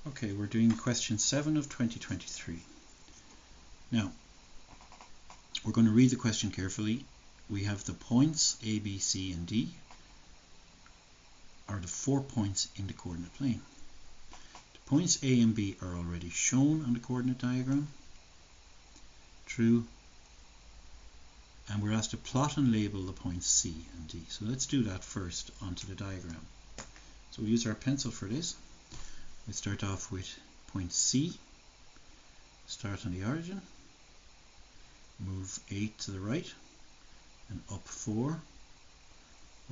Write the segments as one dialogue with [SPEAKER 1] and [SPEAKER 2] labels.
[SPEAKER 1] Okay, we're doing question 7 of 2023. Now, we're going to read the question carefully. We have the points A, B, C, and D are the 4 points in the coordinate plane. The points A and B are already shown on the coordinate diagram. True. And we're asked to plot and label the points C and D. So let's do that first onto the diagram. So we'll use our pencil for this. We start off with point C, start on the origin, move 8 to the right, and up 4.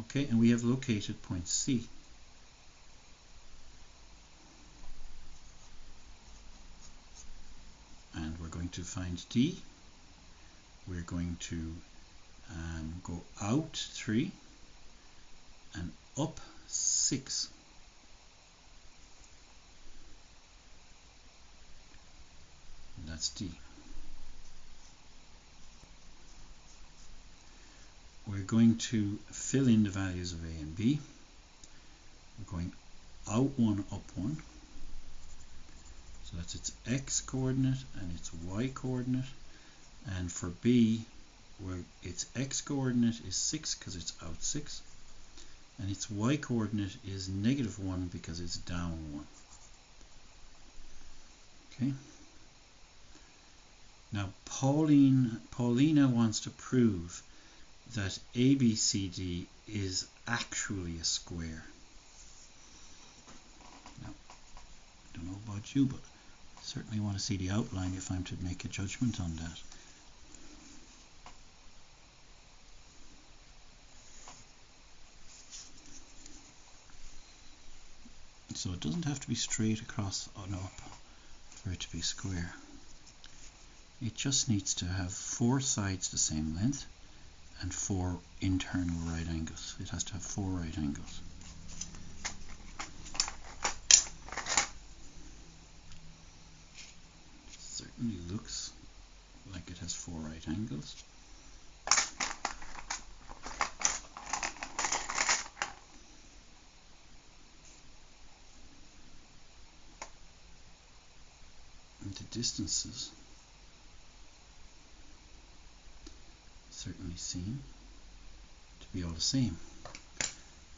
[SPEAKER 1] Okay, and we have located point C. And we're going to find D. We're going to go out 3 and up 6. And that's D. We're going to fill in the values of A and B. We're going out 1, up 1. So that's its x coordinate and its y coordinate. And for B, where its x coordinate is 6 because it's out 6. And its y coordinate is -1 because it's down 1. Okay. Now Paulina wants to prove that ABCD is actually a square. Now, I don't know about you, but I certainly want to see the outline if I'm to make a judgment on that. So it doesn't have to be straight across and up for it to be square. It just needs to have 4 sides the same length and 4 internal right angles. It has to have 4 right angles. It certainly looks like it has 4 right angles. And the distances certainly seem to be all the same.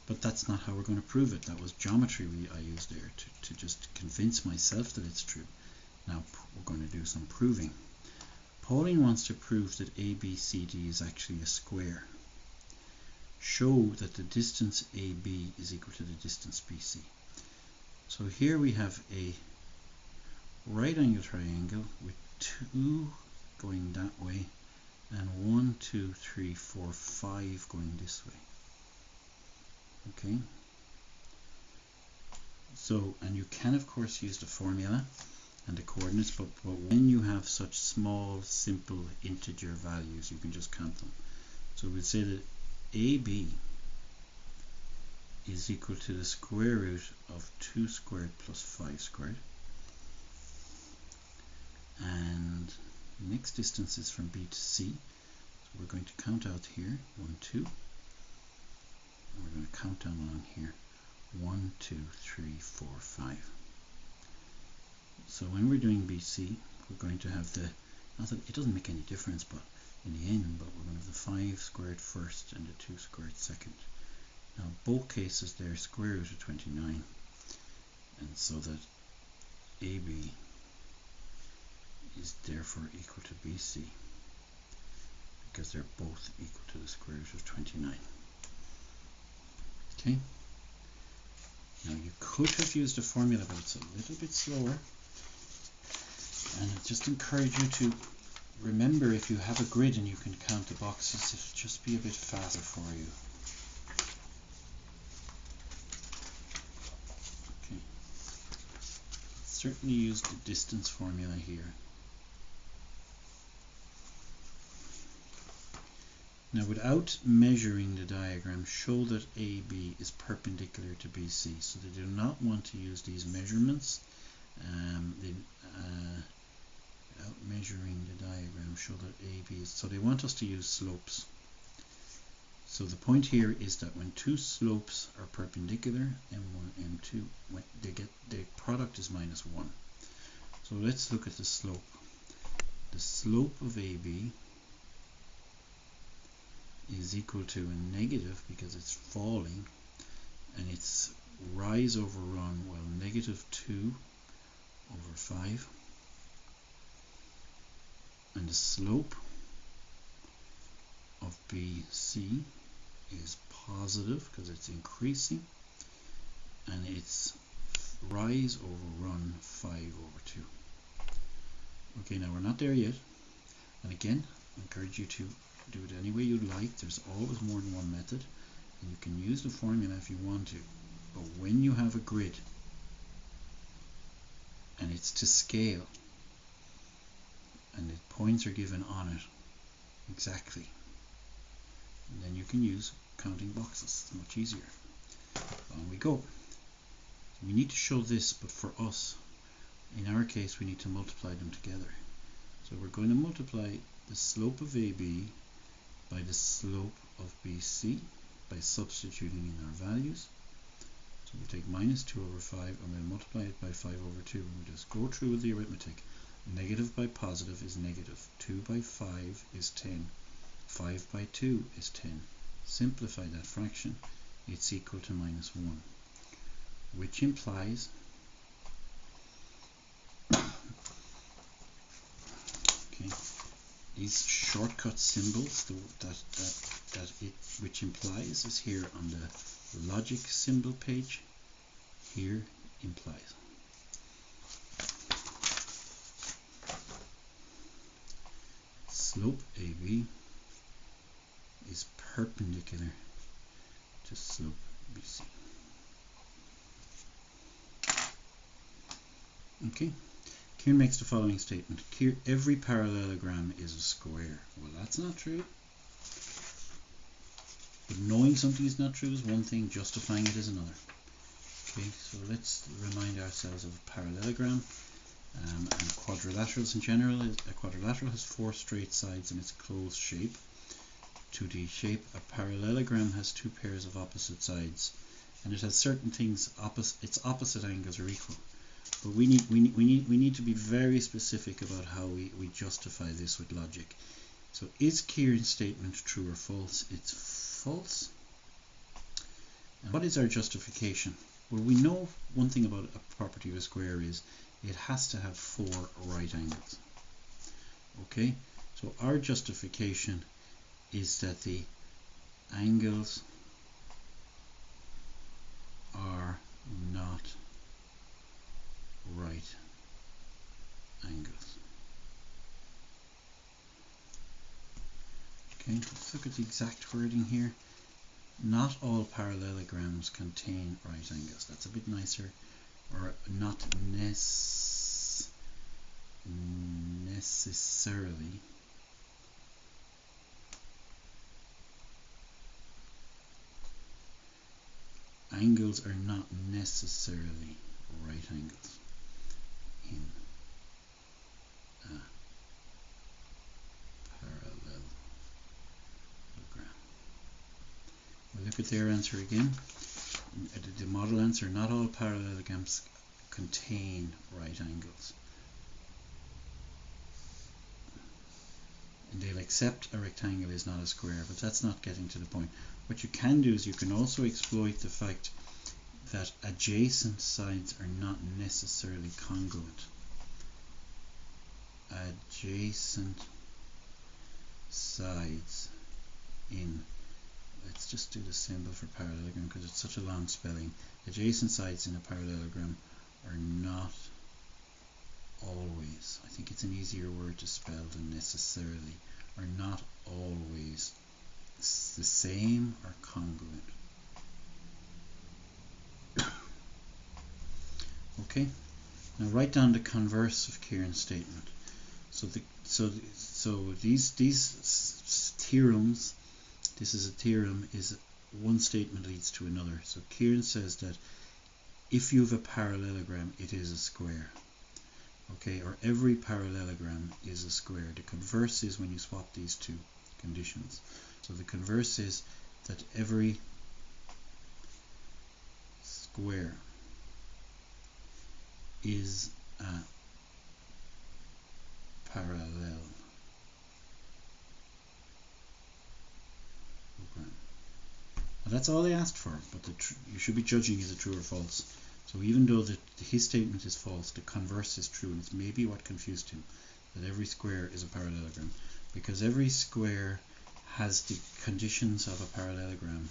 [SPEAKER 1] But that's not how we're going to prove it. That was geometry I used there to just convince myself that it's true. Now we're going to do some proving. Pauline wants to prove that ABCD is actually a square. Show that the distance AB is equal to the distance BC. So here we have a right angle triangle with 2 going that way and 1, 2, 3, 4, 5 going this way. Okay. So, and you can of course use the formula and the coordinates, but when you have such small, simple integer values, you can just count them. So we'll say that AB is equal to the square root of 2 squared plus 5 squared. And the next distance is from B to C. So we're going to count out here 1, 2. And we're going to count down along here 1, 2, 3, 4, 5. So when we're doing BC, we're going to have the, not that it doesn't make any difference, but in the end, but we're going to have the 5 squared first and the 2 squared second. Now both cases they're square root of 29, and so that AB is therefore equal to BC because they're both equal to the square root of 29. Okay. Now you could have used a formula, but it's a little bit slower. And I just encourage you to remember, if you have a grid and you can count the boxes, it'll just be a bit faster for you. Okay. Certainly use the distance formula here. Now without measuring the diagram, show that AB is perpendicular to BC. So they do not want to use these measurements. Without measuring the diagram, show that AB is, so they want us to use slopes. So the point here is that when two slopes are perpendicular, M1, M2, when they get the product product is minus 1. So let's look at the slope. The slope of AB is equal to a negative because it's falling, and it's rise over run, well, negative 2 over 5, and the slope of BC is positive because it's increasing, and it's rise over run 5 over 2. Okay, now we're not there yet, and again I encourage you to do it any way you'd like. There's always more than one method, and you can use the formula if you want to, but when you have a grid and it's to scale and the points are given on it exactly, and then you can use counting boxes. It's much easier. On we go. We need to show this, but for us, in our case, we need to multiply them together. So we're going to multiply the slope of AB by the slope of BC by substituting in our values. So we take minus 2 over 5 and we'll multiply it by 5 over 2, and we just go through with the arithmetic. Negative by positive is negative. 2 by 5 is 10. 5 by 2 is 10. Simplify that fraction. It's equal to minus 1, which implies okay, these shortcut symbols which implies is here on the logic symbol page. Here implies. Slope AB is perpendicular to slope BC. Okay, Kieran makes the following statement. Every parallelogram is a square. Well, that's not true. But knowing something is not true is one thing, justifying it is another. Okay, so let's remind ourselves of a parallelogram and quadrilaterals in general. A quadrilateral has 4 straight sides and it's closed shape. 2D shape. A parallelogram has 2 pairs of opposite sides, and it has certain things its opposite angles are equal. But we need to be very specific about how we justify this with logic. So is Kieran's statement true or false? It's false. And what is our justification? Well, we know one thing about a property of a square is it has to have 4 right angles. Okay, so our justification is that the angles are not right angles. Okay, let's look at the exact wording here. Not all parallelograms contain right angles. That's a bit nicer. Or not necessarily angles are not necessarily right angles in a parallelogram. We'll look at their answer again. The model answer, not all parallelograms contain right angles. And they'll accept a rectangle is not a square, but that's not getting to the point. What you can do is you can also exploit the fact that adjacent sides are not necessarily congruent. Adjacent sides in, let's just do the symbol for parallelogram because it's such a long spelling. Adjacent sides in a parallelogram are not always, I think it's an easier word to spell than necessarily, are not always the same or congruent. Okay, now write down the converse of Kieran's statement. So these theorems, this is a theorem, is one statement leads to another. So Kieran says that if you have a parallelogram, it is a square. Okay, or every parallelogram is a square. The converse is when you swap these two conditions. So the converse is that every square is a parallelogram. Now that's all they asked for, but you should be judging is it true or false. So even though his statement is false, the converse is true, and it's maybe what confused him, that every square is a parallelogram, because every square has the conditions of a parallelogram,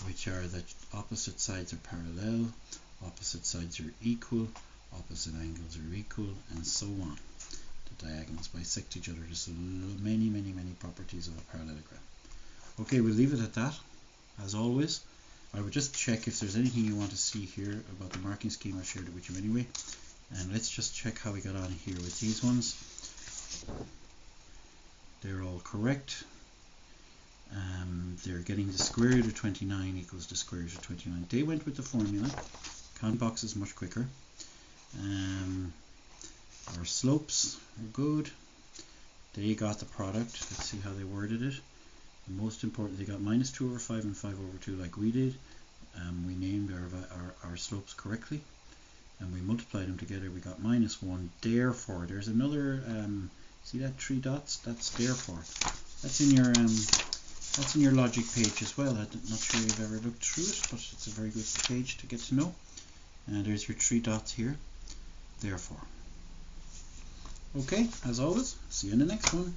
[SPEAKER 1] which are that opposite sides are parallel, opposite sides are equal, opposite angles are equal, and so on. The diagonals bisect each other. There's many properties of a parallelogram. Okay, we'll leave it at that. As always, I would just check if there's anything you want to see here about the marking scheme. I shared it with you anyway. And let's just check how we got on here with these ones. They're all correct. They're getting the square root of 29 equals the square root of 29. They went with the formula. Count boxes much quicker. Our slopes are good. They got the product. Let's see how they worded it. The most important, they got minus 2 over 5 and 5 over 2 like we did. We named our slopes correctly, and we multiplied them together. We got minus 1. Therefore, there's another. See that 3 dots? That's therefore. That's in your logic page as well. I'm not sure you've ever looked through it, but it's a very good page to get to know. And there's your 3 dots here. Therefore. Okay, as always, see you in the next one.